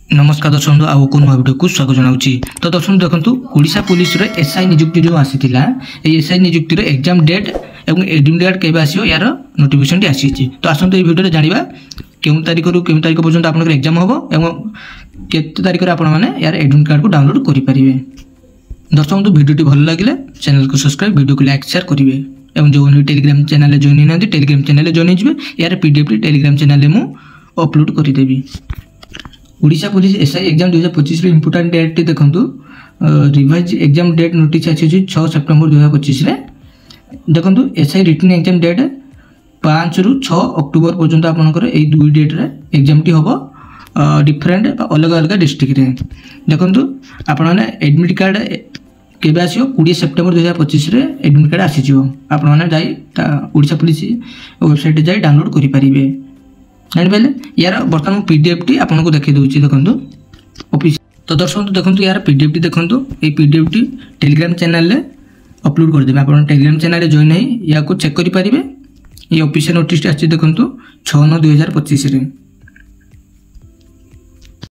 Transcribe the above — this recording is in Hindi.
नमस्कार दर्शक बंधु आउ को नुआ वीडियो को स्वागत जनाऊँगी। तो दर्शक देखो ओडिशा पुलिस रे एसआई नियुक्ति जो आसीथिला एसआई नियुक्ति रे एग्जाम डेट एवं एडमिट कार्ड केबे आसीयो यार नोटिफिकेशन टी आसीछि। तो आसंत ए वीडियो रे जानिबा केउ तारिख रु केउ तारिख पर्यंत आपनकर एग्जाम होबो एवं केते तारिख रे आपण माने यार एडमिट कार्ड को डाउनलोड करि परिबे। दर्शक बंधु वीडियो टी भल लागिले चैनल को सब्सक्राइब वीडियो को लाइक शेयर करिवे एवं जो टेलीग्राम चैनल जॉइन होना टेलीग्राम चैनल जॉइन होइबे यार पीडीएफ टी टेलीग्राम चैनल मु अपलोड करि देबी। ओडिशा पुलिस एसआई एग्जाम 2025 रे इंपोर्टेंट डेट टी देखंतु रिवाइज एग्जाम डेट नोटिस आछि 6 सेप्टेम्बर 2025 रे। देखंतु एसआई रिटन एग्जाम डेट 5 रु 6 अक्टोबर पर्यंत आपनकर ए दुई डेट रे एग्जाम टी होबो डिफरेंट अलग अलग डिस्ट्रिक्ट रे। देखंतु आपण माने एडमिट कार्ड केबे आसियो 20 सेप्टेम्बर 2025 रे एडमिट कार्ड आसी जिवो। आपण माने जाई ओडिशा पुलिस वेबसाइट जाई डाउनलोड करि परिबे। जानिपारे यार बर्तमान पीडीएफ टी आपको देखी दूसरी देखो ऑफिस। तो दर्शक देखो यार पीडीएफ टी देखो ये पीडीएफ टी टेलीग्राम चैनल रे अपलोड कर देबे। आप टेलीग्राम चैनल जॉइन है या चेक करि परिबे। ये ऑफिशियल नोटिस आछि देखो 6/9/2025 रे।